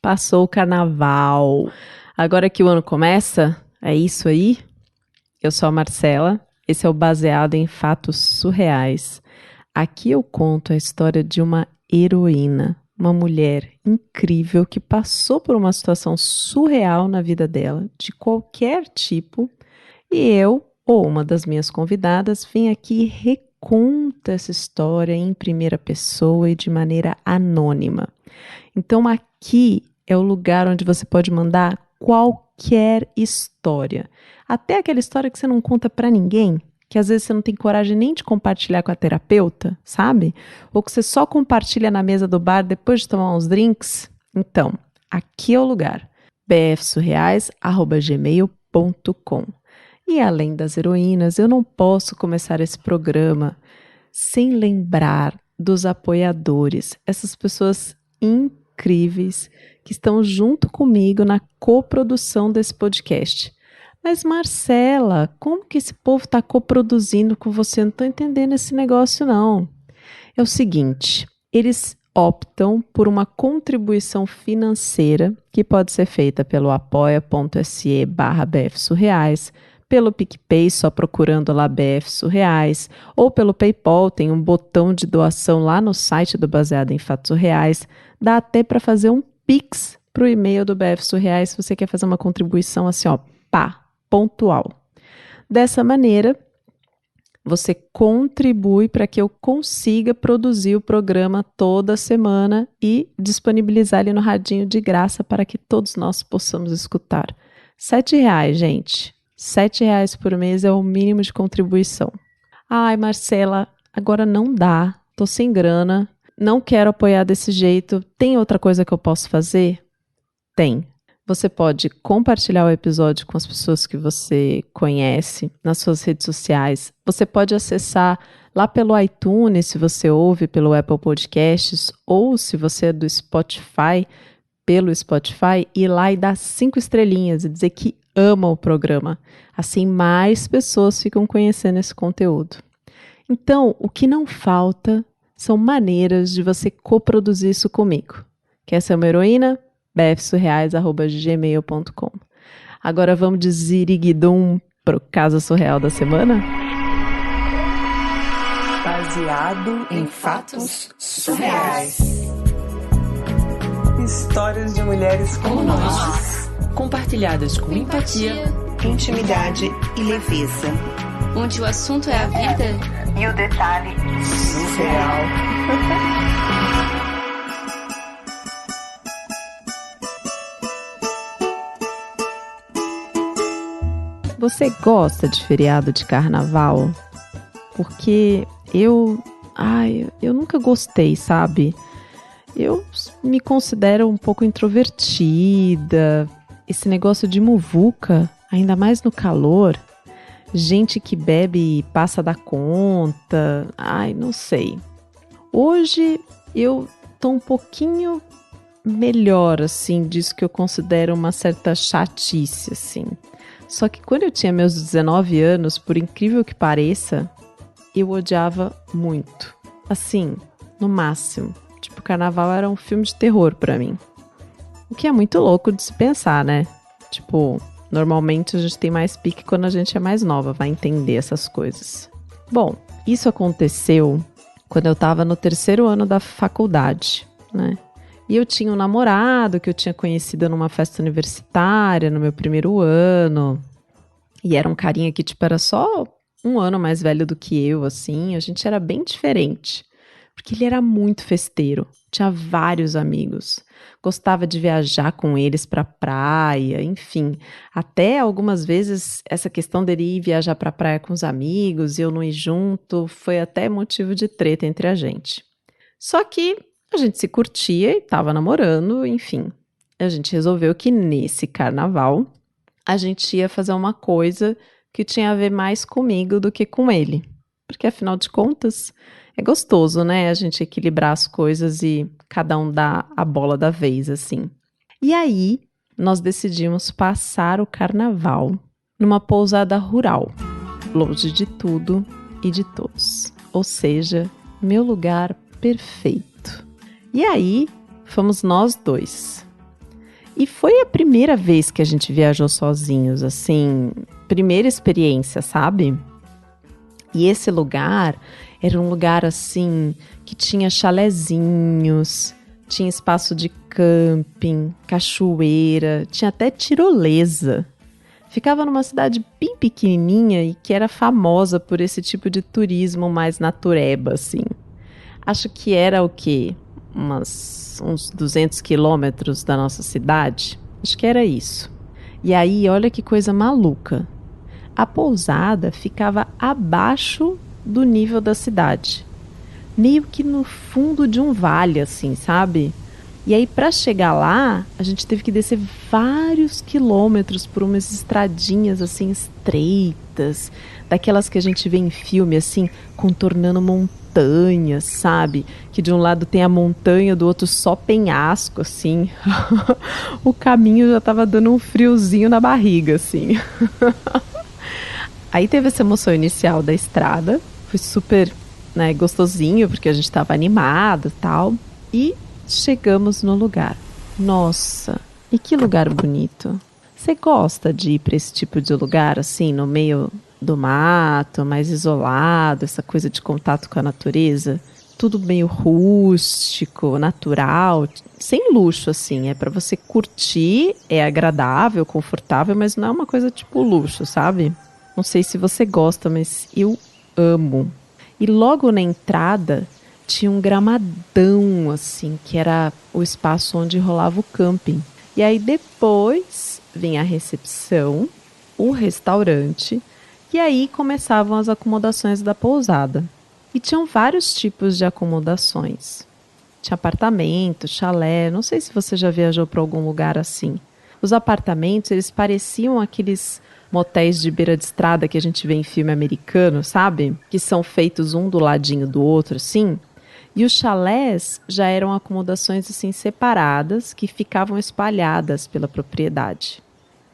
Passou o carnaval. Agora que o ano começa, é isso aí? Eu sou a Marcela, esse é o Baseado em Fatos Surreais. Aqui eu conto a história de uma heroína, uma mulher incrível que passou por uma situação surreal na vida dela, de qualquer tipo, e eu, ou uma das minhas convidadas, vem aqui e reconta essa história em primeira pessoa e de maneira anônima. Então aqui é o lugar onde você pode mandar qualquer história. Até aquela história que você não conta pra ninguém, que às vezes você não tem coragem nem de compartilhar com a terapeuta, sabe? Ou que você só compartilha na mesa do bar depois de tomar uns drinks. Então, aqui é o lugar. bfsurreais@gmail.com. E além das heroínas, eu não posso começar esse programa sem lembrar dos apoiadores, essas pessoas incríveis que estão junto comigo na coprodução desse podcast. Mas Marcela, como que esse povo está coproduzindo com você? Eu não estou entendendo esse negócio não. É o seguinte, eles optam por uma contribuição financeira que pode ser feita pelo apoia.se/bfsurreais, pelo PicPay, só procurando lá BF Surreais, ou pelo PayPal, tem um botão de doação lá no site do Baseado em Fatos Surreais. Dá até para fazer um Pix para o e-mail do BF Surreais se você quer fazer uma contribuição assim, ó, pontual. Dessa maneira, você contribui para que eu consiga produzir o programa toda semana e disponibilizar ele no radinho de graça para que todos nós possamos escutar. R$7, gente. R$7 por mês é o mínimo de contribuição. Ai, Marcela, agora não dá. Tô sem grana. Não quero apoiar desse jeito. Tem outra coisa que eu posso fazer? Tem. Você pode compartilhar o episódio com as pessoas que você conhece nas suas redes sociais. Você pode acessar lá pelo iTunes, se você ouve pelo Apple Podcasts, ou se você é do Spotify, pelo Spotify, ir lá e dar 5 estrelinhas e dizer que ama o programa. Assim, mais pessoas ficam conhecendo esse conteúdo. Então, o que não falta são maneiras de você coproduzir isso comigo. Quer ser uma heroína? bfsurreais@gmail.com. Agora vamos de ziriguidum pro caso surreal da semana? Baseado em fatos surreais. Histórias de mulheres como nós, compartilhadas com empatia, intimidade e leveza. onde o assunto é a vida E o detalhe surreal. Você gosta de feriado de carnaval? Porque eu nunca gostei, sabe? Eu me considero um pouco introvertida. Esse negócio de muvuca, ainda mais no calor. Gente que bebe e passa da conta. Ai, não sei. Hoje eu tô um pouquinho melhor, assim, disso que eu considero uma certa chatice, assim. Só que quando eu tinha meus 19 anos, por incrível que pareça, eu odiava muito. Assim, no máximo. Tipo, carnaval era um filme de terror pra mim. O que é muito louco de se pensar, né? Tipo, normalmente a gente tem mais pique quando a gente é mais nova, vai entender essas coisas. Bom, isso aconteceu quando eu tava no 3º ano da faculdade, né? E eu tinha um namorado que eu tinha conhecido numa festa universitária no meu 1º ano. E era um carinha que, tipo, era só um ano mais velho do que eu, assim. A gente era bem diferente. Porque ele era muito festeiro. Tinha vários amigos. Gostava de viajar com eles pra praia, enfim. Até algumas vezes essa questão dele ir viajar pra praia com os amigos e eu não ir junto foi até motivo de treta entre a gente. Só que a gente se curtia e tava namorando, enfim. A gente resolveu que nesse carnaval a gente ia fazer uma coisa que tinha a ver mais comigo do que com ele. Porque afinal de contas, é gostoso, né? A gente equilibrar as coisas e cada um dá a bola da vez, assim. E aí, nós decidimos passar o carnaval numa pousada rural, longe de tudo e de todos. Ou seja, meu lugar perfeito. E aí, Fomos nós dois. E foi a primeira vez que a gente viajou sozinhos, assim, primeira experiência, sabe? E esse lugar era um lugar, assim, que tinha chalezinhos, tinha espaço de camping, cachoeira, tinha até tirolesa. Ficava numa cidade bem pequenininha e que era famosa por esse tipo de turismo mais natureba, assim. Acho que era o quê? Uns 200 quilômetros da nossa cidade. Acho que era isso. E aí, olha que coisa maluca. A pousada ficava abaixo do nível da cidade. Meio que no fundo de um vale, assim, sabe? E aí, para chegar lá, a gente teve que descer vários quilômetros por umas estradinhas, assim, estreitas. Daquelas que a gente vê em filme, assim, contornando montanhas, sabe? Que de um lado tem a montanha, do outro só penhasco, assim. O caminho já tava dando um friozinho na barriga, assim. Aí teve essa emoção inicial da estrada. Foi super, né, gostosinho, porque a gente tava animado e tal. E chegamos no lugar. Nossa, e que lugar bonito. Você gosta de ir para esse tipo de lugar, assim, no meio do mato, mais isolado, essa coisa de contato com a natureza? Tudo meio rústico, natural, sem luxo, assim. É para você curtir, é agradável, confortável, mas não é uma coisa tipo luxo, sabe? Não sei se você gosta, mas eu amo. E logo na entrada tinha um gramadão, assim, que era o espaço onde rolava o camping. E aí depois vinha a recepção, o restaurante, e aí começavam as acomodações da pousada. E tinham vários tipos de acomodações. Tinha apartamento, chalé, não sei se você já viajou para algum lugar assim. Os apartamentos, eles pareciam aqueles motéis de beira de estrada que a gente vê em filme americano, sabe? Que são feitos um do ladinho do outro, assim. E os chalés já eram acomodações assim separadas que ficavam espalhadas pela propriedade.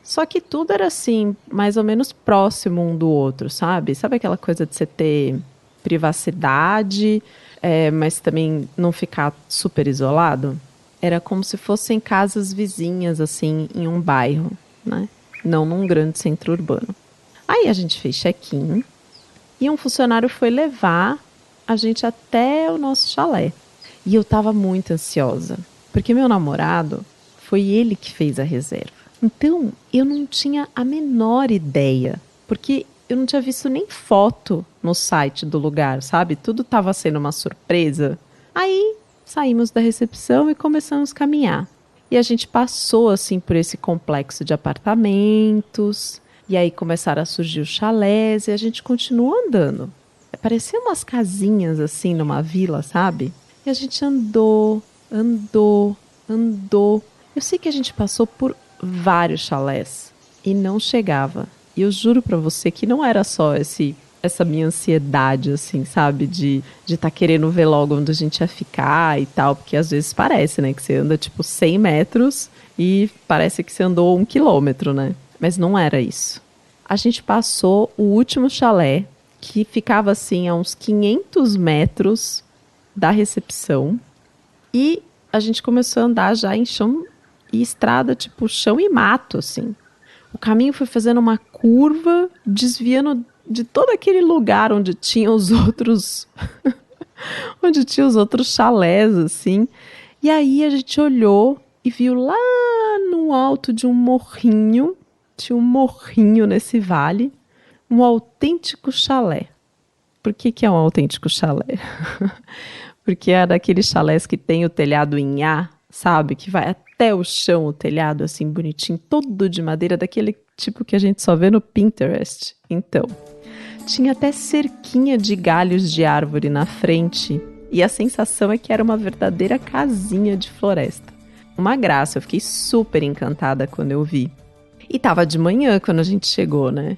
Só que tudo era assim, mais ou menos próximo um do outro, sabe? Sabe aquela coisa de você ter privacidade, mas também não ficar super isolado? Era como se fossem casas vizinhas, assim, em um bairro, né? Não num grande centro urbano. Aí a gente fez check-in e um funcionário foi levar a gente até o nosso chalé. E eu tava muito ansiosa, porque meu namorado, foi ele que fez a reserva. Então, eu não tinha a menor ideia, porque eu não tinha visto nem foto no site do lugar, sabe? Tudo tava sendo uma surpresa. Aí, saímos da recepção e começamos a caminhar. E a gente passou, assim, por esse complexo de apartamentos, e aí começaram a surgir os chalés, e a gente continuou andando. Parecia umas casinhas, assim, numa vila, sabe? E a gente andou. Eu sei que a gente passou por vários chalés e não chegava. E eu juro pra você que não era só essa minha ansiedade, assim, sabe? De tá querendo ver logo onde a gente ia ficar e tal. Porque às vezes parece, né? Que você anda, tipo, 100 metros e parece que você andou 1 quilômetro, né? Mas não era isso. A gente passou o último chalé, que ficava assim a uns 500 metros da recepção, e a gente começou a andar já em chão e estrada, tipo chão e mato, assim. O caminho foi fazendo uma curva, desviando de todo aquele lugar onde tinha os outros onde tinha os outros chalés, assim. E aí a gente olhou e viu lá no alto de um morrinho, tinha um morrinho nesse vale, um autêntico chalé. Por que é um autêntico chalé? Porque é daqueles chalés que tem o telhado em A, sabe? Que vai até o chão, o telhado, assim, bonitinho, todo de madeira, daquele tipo que a gente só vê no Pinterest. Então, tinha até cerquinha de galhos de árvore na frente, e a sensação é que era uma verdadeira casinha de floresta. Uma graça, eu fiquei super encantada quando eu vi. E tava de manhã quando a gente chegou, né?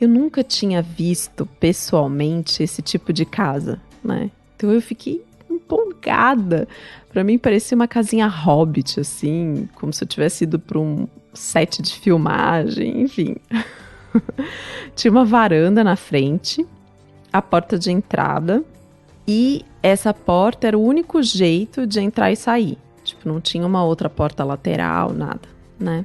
Eu nunca tinha visto pessoalmente esse tipo de casa, né? Então eu fiquei empolgada. Pra mim parecia uma casinha hobbit, assim, como se eu tivesse ido pra um set de filmagem, enfim. Tinha uma varanda na frente, a porta de entrada, e essa porta era o único jeito de entrar e sair. Tipo, não tinha uma outra porta lateral, nada, né?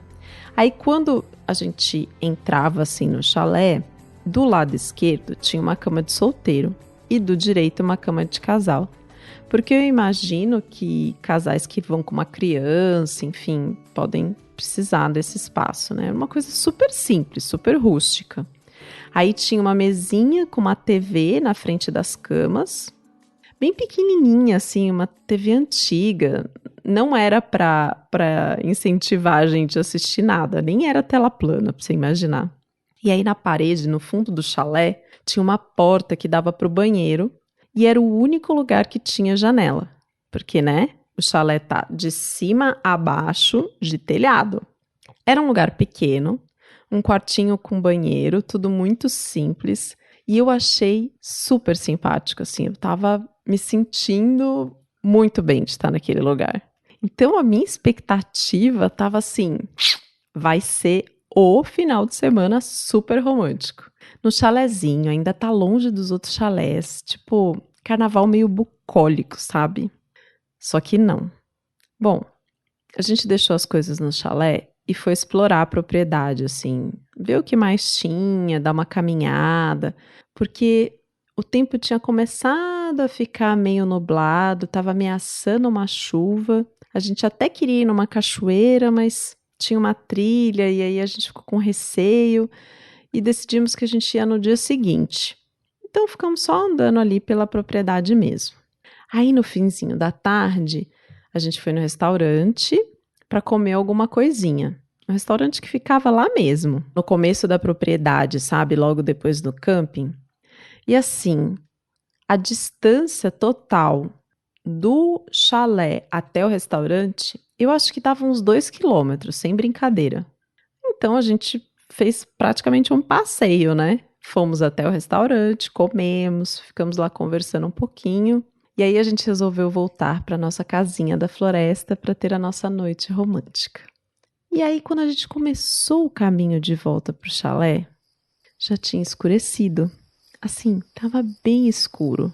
Aí quando a gente entrava assim no chalé, do lado esquerdo tinha uma cama de solteiro e do direito uma cama de casal. Porque eu imagino que casais que vão com uma criança, enfim, podem precisar desse espaço, né? Uma coisa super simples, super rústica. Aí tinha uma mesinha com uma TV na frente das camas, bem pequenininha, assim, uma TV antiga. Não era pra incentivar a gente a assistir nada, nem era tela plana, pra você imaginar. E aí na parede, no fundo do chalé, tinha uma porta que dava pro banheiro e era o único lugar que tinha janela. Porque, né, o chalé tá de cima a baixo de telhado. Era um lugar pequeno, um quartinho com banheiro, tudo muito simples. E eu achei super simpático, assim. Eu tava me sentindo muito bem de estar naquele lugar. Então, a minha expectativa tava assim, vai ser o final de semana super romântico. No chalezinho, ainda tá longe dos outros chalés, tipo, carnaval meio bucólico, sabe? Só que não. Bom, a gente deixou as coisas no chalé e foi explorar a propriedade, assim, ver o que mais tinha, dar uma caminhada, porque o tempo tinha começado a ficar meio nublado, estava ameaçando uma chuva. A gente até queria ir numa cachoeira, mas tinha uma trilha e aí a gente ficou com receio e decidimos que a gente ia no dia seguinte. Então ficamos só andando ali pela propriedade mesmo. Aí no finzinho da tarde, a gente foi no restaurante para comer alguma coisinha. Um restaurante que ficava lá mesmo, no começo da propriedade, sabe? Logo depois do camping. E assim, a distância total do chalé até o restaurante, eu acho que dava uns 2 quilômetros, sem brincadeira. Então a gente fez praticamente um passeio, né? Fomos até o restaurante, comemos, ficamos lá conversando um pouquinho. E aí a gente resolveu voltar para nossa casinha da floresta para ter a nossa noite romântica. E aí quando a gente começou o caminho de volta para o chalé, já tinha escurecido. Assim, tava bem escuro.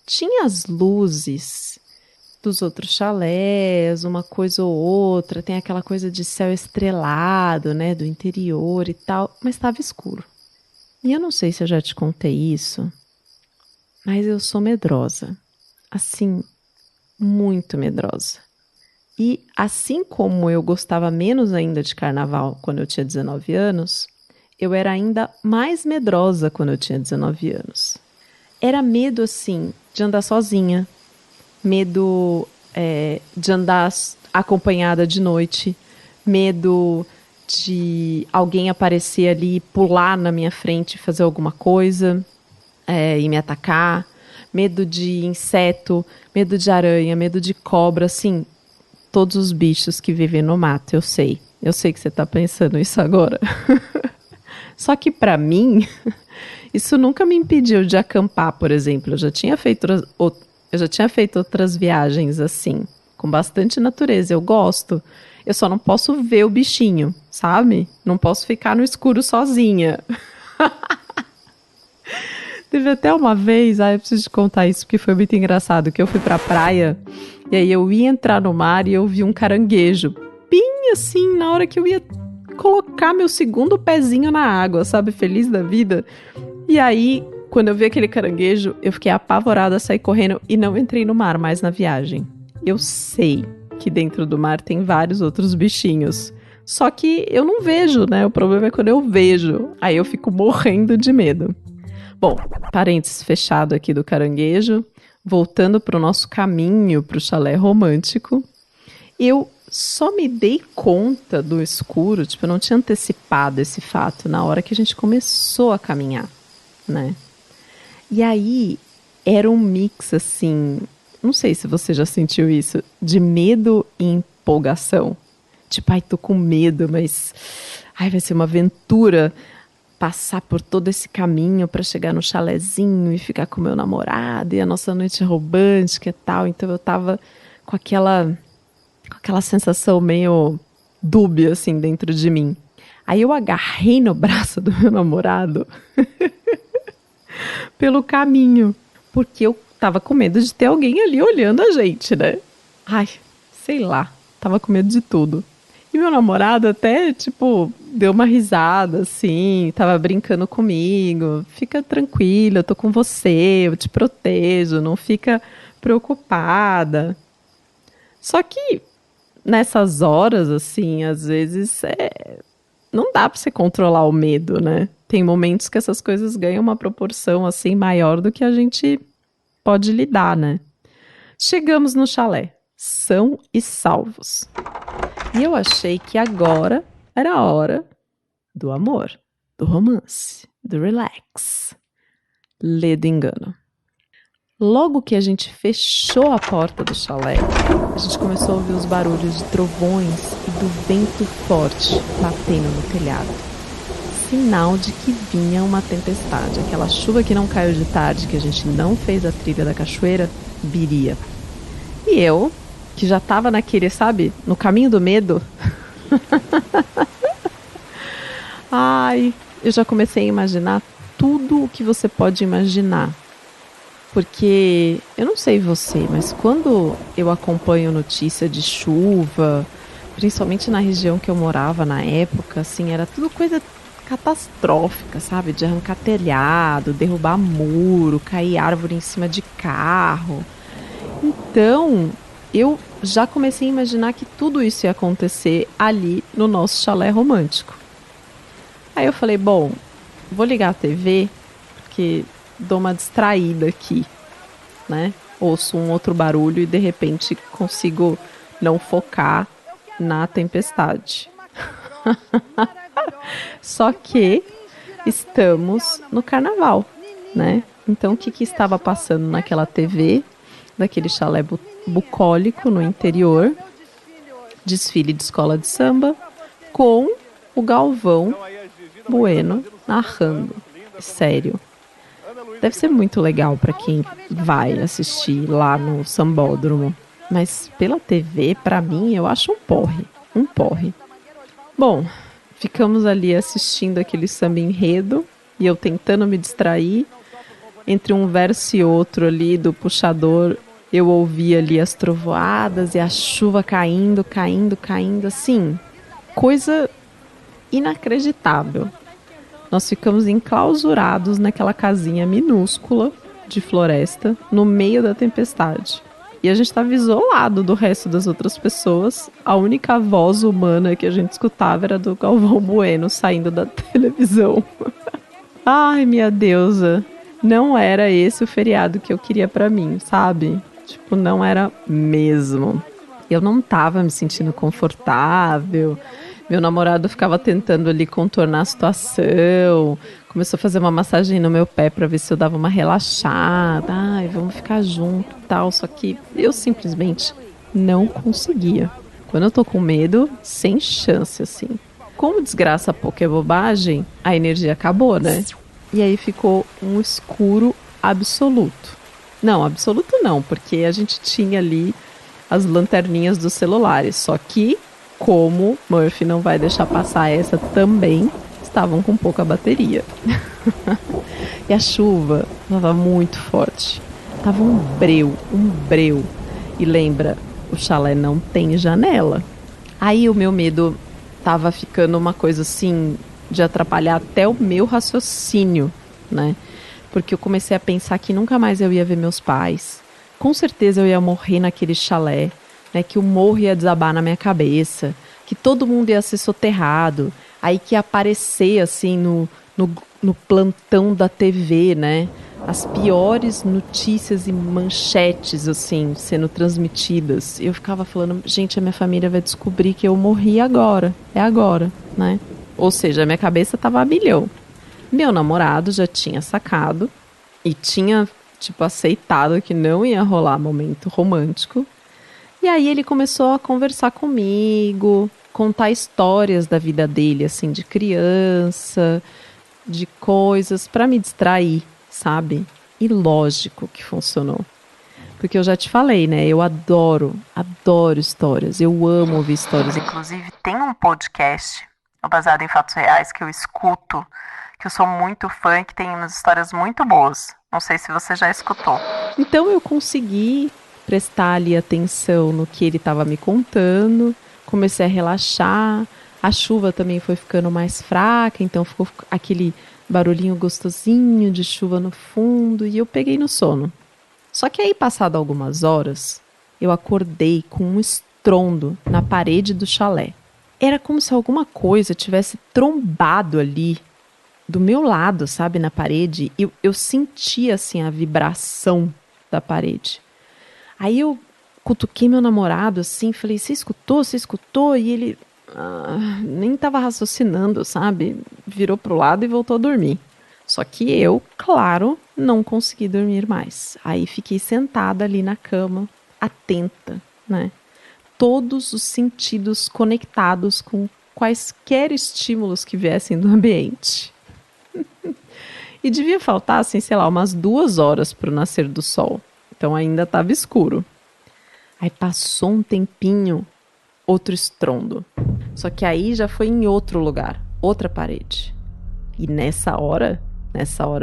Tinha as luzes dos outros chalés, uma coisa ou outra, tem aquela coisa de céu estrelado, né, do interior e tal, mas estava escuro. E eu não sei se eu já te contei isso, mas eu sou medrosa. Assim, muito medrosa. E assim como eu gostava menos ainda de carnaval quando eu tinha 19 anos, eu era ainda mais medrosa quando eu tinha 19 anos. Era medo, assim, de andar sozinha, medo de andar acompanhada de noite, medo de alguém aparecer ali, pular na minha frente, fazer alguma coisa e me atacar, medo de inseto, medo de aranha, medo de cobra, assim, todos os bichos que vivem no mato, eu sei que você está pensando isso agora. Só que para mim, isso nunca me impediu de acampar, por exemplo. Eu já tinha feito outras viagens assim, com bastante natureza. Eu gosto. Eu só não posso ver o bichinho, sabe? Não posso ficar no escuro sozinha. Teve até uma vez, eu preciso te contar isso porque foi muito engraçado, que eu fui pra praia e aí eu ia entrar no mar e eu vi um caranguejo, bem assim, na hora que eu ia colocar meu segundo pezinho na água, sabe? Feliz da vida. E aí, quando eu vi aquele caranguejo, eu fiquei apavorada, saí correndo e não entrei no mar mais na viagem. Eu sei que dentro do mar tem vários outros bichinhos, só que eu não vejo, né? O problema é quando eu vejo, aí eu fico morrendo de medo. Bom, parênteses fechado aqui do caranguejo, voltando para o nosso caminho para o chalé romântico, eu só me dei conta do escuro, tipo, eu não tinha antecipado esse fato na hora que a gente começou a caminhar, né? E aí, era um mix, assim, não sei se você já sentiu isso, de medo e empolgação. Tipo, tô com medo, mas vai ser uma aventura passar por todo esse caminho para chegar no chalezinho e ficar com meu namorado e a nossa noite romântica e tal. Então eu tava com aquela sensação meio dúbia, assim, dentro de mim. Aí eu agarrei no braço do meu namorado pelo caminho, porque eu tava com medo de ter alguém ali olhando a gente, né? sei lá, tava com medo de tudo. E meu namorado até, tipo, deu uma risada, assim, tava brincando comigo. Fica tranquila, eu tô com você, eu te protejo, não fica preocupada. Só que nessas horas, assim, às vezes não dá pra você controlar o medo, né? Tem momentos que essas coisas ganham uma proporção, assim, maior do que a gente pode lidar, né? Chegamos no chalé, são e salvos. E eu achei que agora era a hora do amor, do romance, do relax. Lê do engano. Logo que a gente fechou a porta do chalé, a gente começou a ouvir os barulhos de trovões e do vento forte batendo no telhado. Sinal de que vinha uma tempestade. Aquela chuva que não caiu de tarde, que a gente não fez a trilha da cachoeira, viria. E eu, que já tava naquele, sabe, no caminho do medo, ai, eu já comecei a imaginar tudo o que você pode imaginar. Porque, eu não sei você, mas quando eu acompanho notícia de chuva, principalmente na região que eu morava na época, assim, era tudo coisa catastrófica, sabe? De arrancar telhado, derrubar muro, cair árvore em cima de carro. Então, eu já comecei a imaginar que tudo isso ia acontecer ali no nosso chalé romântico. Aí eu falei, bom, vou ligar a TV, porque dou uma distraída aqui, né? Ouço um outro barulho e de repente consigo não focar na tempestade. Só que estamos no carnaval, né? Então o que estava passando naquela TV, daquele chalé bucólico no interior? Desfile de escola de samba com o Galvão Bueno narrando. Sério. Deve ser muito legal para quem vai assistir lá no sambódromo. Mas pela TV, para mim, eu acho um porre. Um porre. Bom, ficamos ali assistindo aquele samba enredo e eu tentando me distrair. Entre um verso e outro ali do puxador, eu ouvi ali as trovoadas e a chuva caindo, caindo, caindo. Assim, coisa inacreditável. Nós ficamos enclausurados naquela casinha minúscula de floresta, no meio da tempestade. E a gente estava isolado do resto das outras pessoas. A única voz humana que a gente escutava era do Galvão Bueno saindo da televisão. Ai, minha deusa. Não era esse o feriado que eu queria pra mim, sabe? Tipo, não era mesmo. Eu não tava me sentindo confortável. Meu namorado ficava tentando ali contornar a situação, começou a fazer uma massagem no meu pé para ver se eu dava uma relaxada, ai, vamos ficar junto e tal, só que eu simplesmente não conseguia. Quando eu tô com medo, sem chance, assim. Como desgraça pouco é bobagem, a energia acabou, né? E aí ficou um escuro absoluto. Não, absoluto não, porque a gente tinha ali as lanterninhas dos celulares, só que como Murphy não vai deixar passar essa também, estavam com pouca bateria. E a chuva estava muito forte. Tava um breu, um breu. E lembra, o chalé não tem janela. Aí o meu medo tava ficando uma coisa assim, de atrapalhar até o meu raciocínio, né? Porque eu comecei a pensar que nunca mais eu ia ver meus pais. Com certeza eu ia morrer naquele chalé. Né, que o morro ia desabar na minha cabeça, que todo mundo ia ser soterrado, aí que ia aparecer assim no plantão da TV, né, as piores notícias e manchetes assim sendo transmitidas. Eu ficava falando, gente, a minha família vai descobrir que eu morri agora, é agora, né? Ou seja, a minha cabeça estava a milhão. Meu namorado já tinha sacado e tinha tipo aceitado que não ia rolar momento romântico. E aí ele começou a conversar comigo, contar histórias da vida dele, assim, de criança, de coisas para me distrair, sabe? E lógico que funcionou. Porque eu já te falei, né? Eu adoro histórias. Eu amo ouvir histórias. Inclusive, tem um podcast baseado em fatos reais que eu escuto, que eu sou muito fã e que tem umas histórias muito boas. Não sei se você já escutou. Então eu consegui prestar ali atenção no que ele estava me contando, comecei a relaxar, a chuva também foi ficando mais fraca, então ficou aquele barulhinho gostosinho de chuva no fundo e eu peguei no sono. Só que aí, passado algumas horas, eu acordei com um estrondo na parede do chalé. Era como se alguma coisa tivesse trombado ali do meu lado, sabe, na parede. Eu sentia, assim, a vibração da parede. Aí eu cutuquei meu namorado, assim, falei, você escutou? Você escutou? E ele nem estava raciocinando, sabe? Virou pro lado e voltou a dormir. Só que eu, claro, não consegui dormir mais. Aí fiquei sentada ali na cama, atenta, né? Todos os sentidos conectados com quaisquer estímulos que viessem do ambiente. E devia faltar, assim, sei lá, umas 2 horas para o nascer do sol. Então ainda estava escuro. Aí passou um tempinho, outro estrondo. Só que aí já foi em outro lugar, outra parede. E nessa hora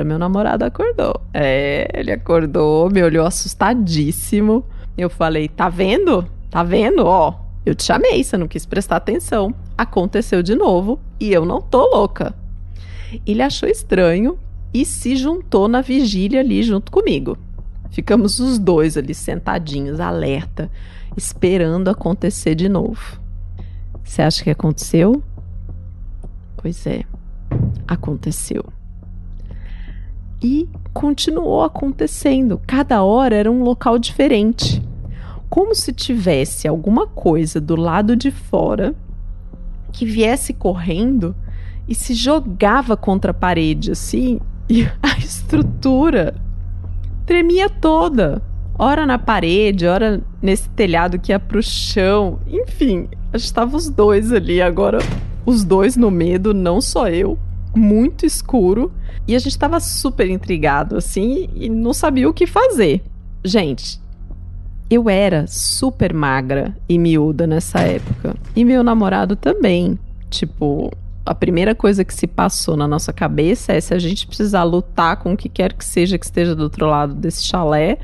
meu namorado acordou. Ele acordou, me olhou assustadíssimo. Eu falei, tá vendo? Tá vendo? Ó, eu te chamei, você não quis prestar atenção. Aconteceu de novo e eu não tô louca. Ele achou estranho e se juntou na vigília ali junto comigo. Ficamos os dois ali sentadinhos, alerta, esperando acontecer de novo. Você acha que aconteceu? Pois é, aconteceu. E continuou acontecendo. Cada hora era um local diferente. Como se tivesse alguma coisa do lado de fora que viesse correndo e se jogava contra a parede, assim, e a estrutura tremia toda. Ora na parede, ora nesse telhado que ia pro chão. Enfim, a gente tava os dois ali, agora os dois no medo, não só eu. Muito escuro. E a gente tava super intrigado, assim, e não sabia o que fazer. Gente, eu era super magra e miúda nessa época. E meu namorado também. Tipo, a primeira coisa que se passou na nossa cabeça é se a gente precisar lutar com o que quer que seja que esteja do outro lado desse chalé,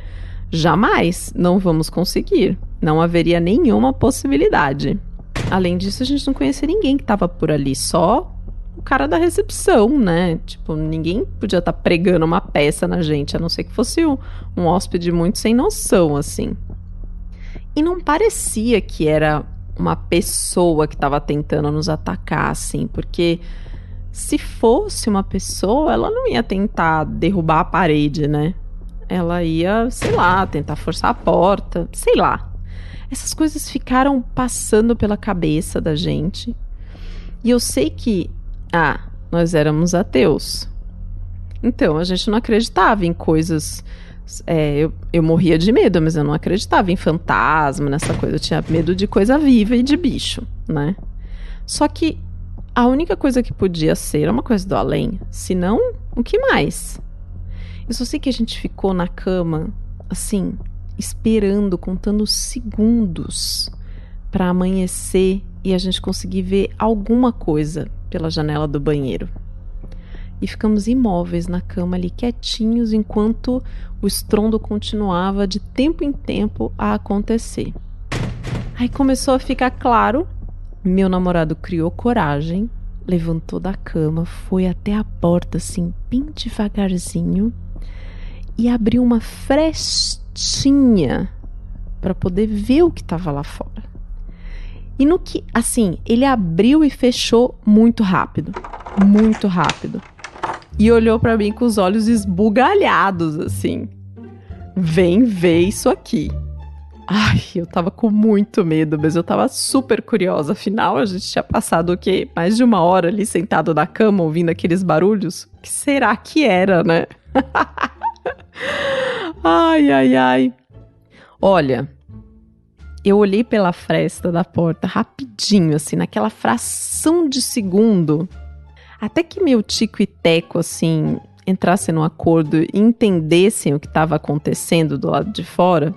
jamais, não vamos conseguir. Não haveria nenhuma possibilidade. Além disso, a gente não conhecia ninguém que estava por ali, só o cara da recepção, né? Tipo, ninguém podia estar pregando uma peça na gente, a não ser que fosse um hóspede muito sem noção, assim. E não parecia que era uma pessoa que estava tentando nos atacar, assim, porque se fosse uma pessoa, ela não ia tentar derrubar a parede, né? Ela ia, sei lá, tentar forçar a porta, sei lá. Essas coisas ficaram passando pela cabeça da gente. E eu sei que, nós éramos ateus. Então, a gente não acreditava em coisas... eu morria de medo, mas eu não acreditava em fantasma, nessa coisa. Eu tinha medo de coisa viva e de bicho, né? Só que a única coisa que podia ser era uma coisa do além. Se não, o que mais? Eu só sei que a gente ficou na cama, assim, esperando, contando segundos para amanhecer e a gente conseguir ver alguma coisa pela janela do banheiro. E ficamos imóveis na cama ali, quietinhos, enquanto o estrondo continuava de tempo em tempo a acontecer. Aí começou a ficar claro, meu namorado criou coragem, levantou da cama, foi até a porta, assim, bem devagarzinho, e abriu uma frestinha para poder ver o que estava lá fora. E no que, assim, ele abriu e fechou muito rápido. Muito rápido. E olhou pra mim com os olhos esbugalhados, assim. Vem ver isso aqui. Ai, eu tava com muito medo, mas eu tava super curiosa. Afinal, a gente tinha passado o quê? Mais de 1 hora ali sentado na cama, ouvindo aqueles barulhos. O que será que era, né? Ai, ai, ai. Olha... Eu olhei pela fresta da porta rapidinho, assim, naquela fração de segundo. Até que meu tico e teco, assim, entrassem num acordo e entendessem o que estava acontecendo do lado de fora.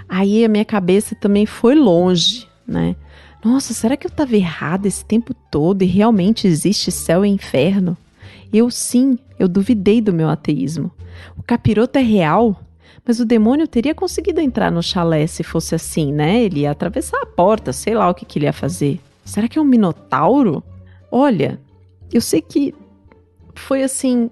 Aí a minha cabeça também foi longe, né? Nossa, será que eu estava errada esse tempo todo e realmente existe céu e inferno? Eu duvidei do meu ateísmo. O capiroto é real? Mas o demônio teria conseguido entrar no chalé se fosse assim, né? Ele ia atravessar a porta, sei lá o que ele ia fazer. Será que é um minotauro? Olha, eu sei que foi assim,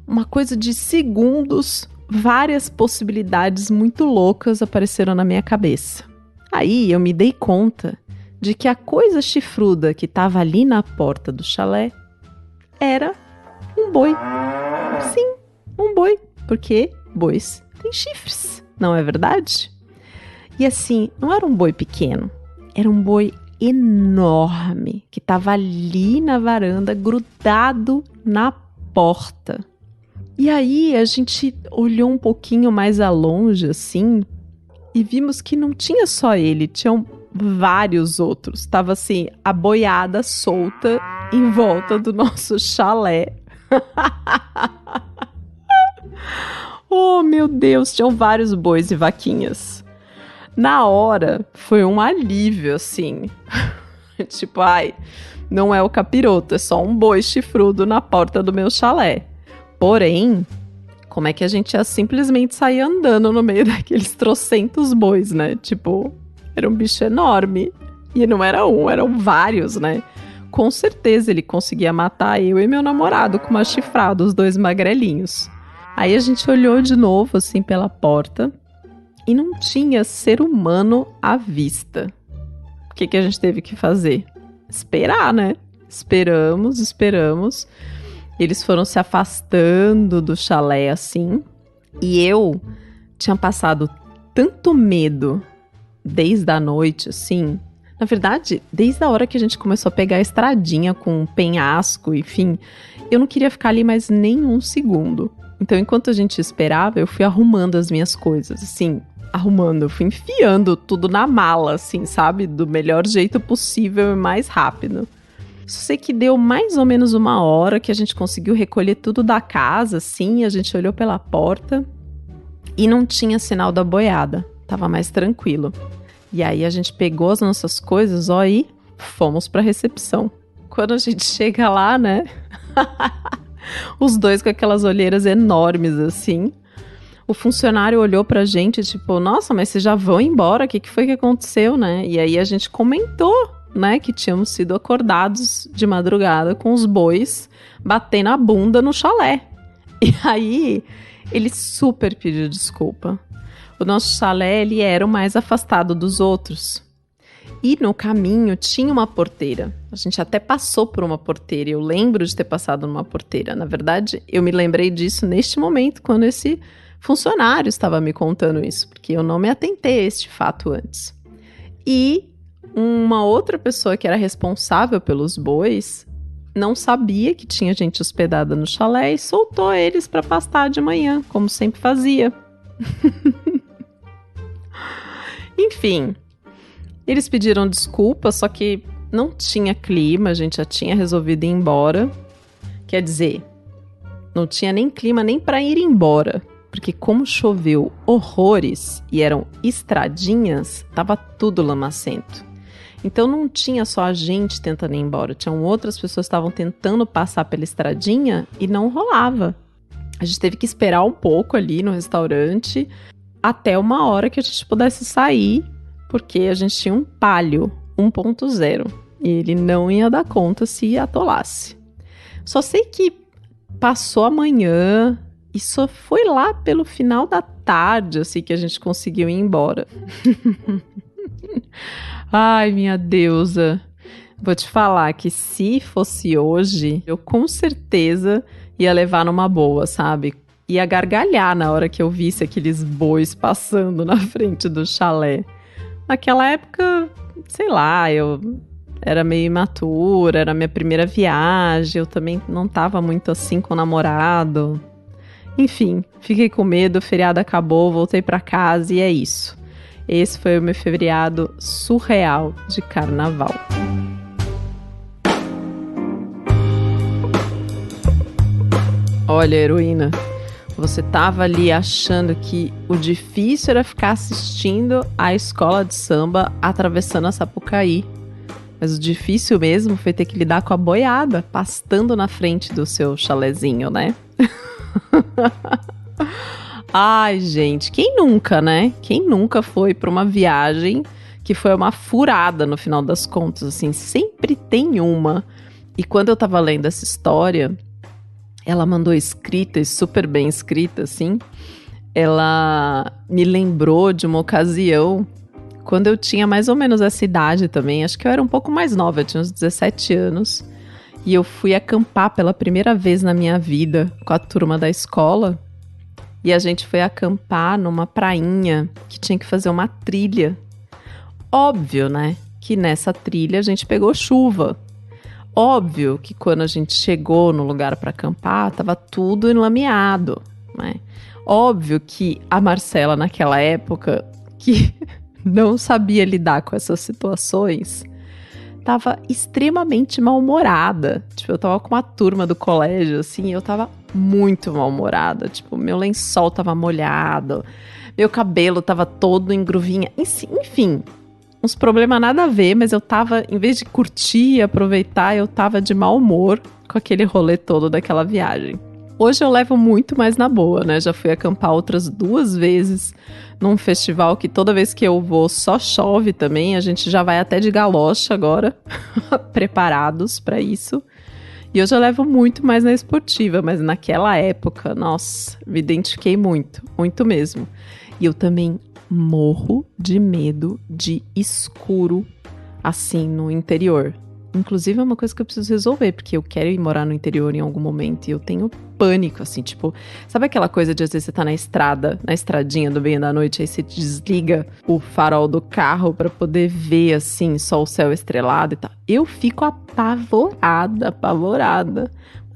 uma coisa de segundos, várias possibilidades muito loucas apareceram na minha cabeça. Aí eu me dei conta de que a coisa chifruda que estava ali na porta do chalé era um boi. Sim, um boi, porque bois têm chifres, não é verdade? E assim, não era um boi pequeno, era um boi enorme, que estava ali na varanda, grudado na porta. E aí a gente olhou um pouquinho mais a longe, assim, e vimos que não tinha só ele, tinham vários outros. Estava assim, a boiada solta em volta do nosso chalé. Oh, meu Deus, tinham vários bois e vaquinhas. Na hora, foi um alívio, assim. Tipo, ai, não é o capiroto, é só um boi chifrudo na porta do meu chalé. Porém, como é que a gente ia simplesmente sair andando no meio daqueles trocentos bois, né? Tipo, era um bicho enorme. E não era um, eram vários, né? Com certeza ele conseguia matar eu e meu namorado com uma chifrada, os dois magrelinhos. Aí a gente olhou de novo, assim, pela porta. E não tinha ser humano à vista. O que a gente teve que fazer? Esperar, né? Esperamos. Eles foram se afastando do chalé, assim. E eu tinha passado tanto medo desde a noite, assim. Na verdade, desde a hora que a gente começou a pegar a estradinha com um penhasco, enfim. Eu não queria ficar ali mais nem um segundo. Então, enquanto a gente esperava, eu fui arrumando as minhas coisas, assim. Eu fui enfiando tudo na mala, assim, sabe? Do melhor jeito possível e mais rápido. Só sei que deu mais ou menos 1 hora que a gente conseguiu recolher tudo da casa, assim, a gente olhou pela porta e não tinha sinal da boiada. Tava mais tranquilo. E aí a gente pegou as nossas coisas, ó, e fomos pra recepção. Quando a gente chega lá, né? Os dois com aquelas olheiras enormes, assim. O funcionário olhou pra gente, tipo, nossa, mas vocês já vão embora? O que foi que aconteceu, né? E aí a gente comentou, né, que tínhamos sido acordados de madrugada com os bois batendo a bunda no chalé. E aí ele super pediu desculpa. O nosso chalé, ele era o mais afastado dos outros. E no caminho tinha uma porteira. A gente até passou por uma porteira. Eu lembro de ter passado numa porteira. Na verdade, eu me lembrei disso neste momento, quando esse funcionário estava me contando isso, porque eu não me atentei a este fato antes. E uma outra pessoa que era responsável pelos bois não sabia que tinha gente hospedada no chalé e soltou eles para pastar de manhã, como sempre fazia. Enfim, eles pediram desculpa, só que não tinha clima, a gente já tinha resolvido ir embora. Quer dizer, não tinha nem clima nem para ir embora. Porque como choveu horrores e eram estradinhas, tava tudo lamacento. Então não tinha só a gente tentando ir embora, tinham outras pessoas que estavam tentando passar pela estradinha e não rolava. A gente teve que esperar um pouco ali no restaurante até 1 hora que a gente pudesse sair, porque a gente tinha um Palio 1.0 e ele não ia dar conta se atolasse. Só sei que passou a manhã. E só foi lá pelo final da tarde, assim, que a gente conseguiu ir embora. Ai, minha deusa. Vou te falar que se fosse hoje, eu com certeza ia levar numa boa, sabe? Ia gargalhar na hora que eu visse aqueles bois passando na frente do chalé. Naquela época, sei lá, eu era meio imatura, era a minha primeira viagem, eu também não tava muito assim com o namorado. Enfim, fiquei com medo, o feriado acabou, voltei pra casa e é isso. Esse foi o meu feriado surreal de carnaval. Olha, heroína, você tava ali achando que o difícil era ficar assistindo a escola de samba atravessando a Sapucaí. Mas o difícil mesmo foi ter que lidar com a boiada pastando na frente do seu chalezinho, né? Ai, gente, quem nunca, né? Quem nunca foi pra uma viagem que foi uma furada no final das contas, assim, sempre tem uma. E quando eu tava lendo essa história, ela mandou escrita, e super bem escrita, assim, ela me lembrou de uma ocasião, quando eu tinha mais ou menos essa idade também, acho que eu era um pouco mais nova, eu tinha uns 17 anos, e eu fui acampar pela primeira vez na minha vida com a turma da escola, e a gente foi acampar numa prainha que tinha que fazer uma trilha. Óbvio, né, que nessa trilha a gente pegou chuva. Óbvio que quando a gente chegou no lugar para acampar, tava tudo enlameado, né? Óbvio que a Marcela, naquela época, que não sabia lidar com essas situações, tava extremamente mal-humorada. Tipo, eu tava com uma turma do colégio, assim, e eu tava muito mal-humorada. Tipo, meu lençol tava molhado, meu cabelo tava todo em gruvinha. Enfim, uns problemas nada a ver, mas eu tava, em vez de curtir e aproveitar, eu tava de mau humor com aquele rolê todo daquela viagem. Hoje eu levo muito mais na boa, né? Já fui acampar outras 2 vezes num festival que toda vez que eu vou só chove também. A gente já vai até de galocha agora, preparados pra isso. E hoje eu levo muito mais na esportiva, mas naquela época, nossa, me identifiquei muito, muito mesmo. E eu também morro de medo de escuro, assim, no interior. Inclusive é uma coisa que eu preciso resolver, porque eu quero ir morar no interior em algum momento e eu tenho pânico, assim, tipo... Sabe aquela coisa de às vezes você tá na estrada, na estradinha do meio da noite, aí você desliga o farol do carro pra poder ver, assim, só o céu estrelado e tal. Eu fico apavorada.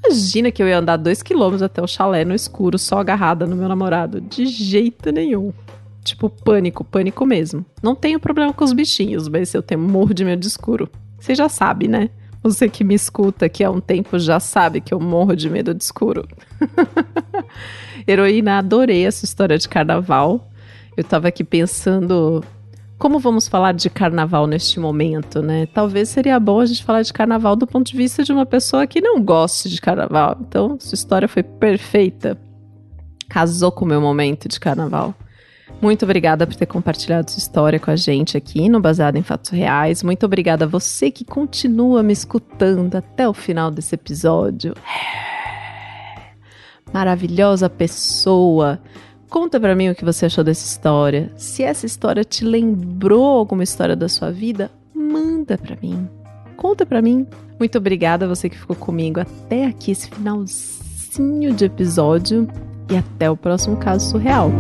Imagina que eu ia andar 2 quilômetros até o chalé no escuro, só agarrada no meu namorado. De jeito nenhum. Tipo, pânico mesmo. Não tenho problema com os bichinhos, mas eu tenho morro de medo de escuro. Você já sabe, né? Você que me escuta aqui há um tempo já sabe que eu morro de medo de escuro. Heroína, adorei essa história de carnaval. Eu tava aqui pensando, como vamos falar de carnaval neste momento, né? Talvez seria bom a gente falar de carnaval do ponto de vista de uma pessoa que não goste de carnaval. Então, sua história foi perfeita. Casou com o meu momento de carnaval. Muito obrigada por ter compartilhado sua história com a gente aqui no Baseado em Fatos Reais. Muito obrigada a você que continua me escutando até o final desse episódio. Maravilhosa pessoa. Conta pra mim o que você achou dessa história. Se essa história te lembrou alguma história da sua vida, manda pra mim. Conta pra mim. Muito obrigada a você que ficou comigo até aqui, esse finalzinho de episódio. E até o próximo caso surreal.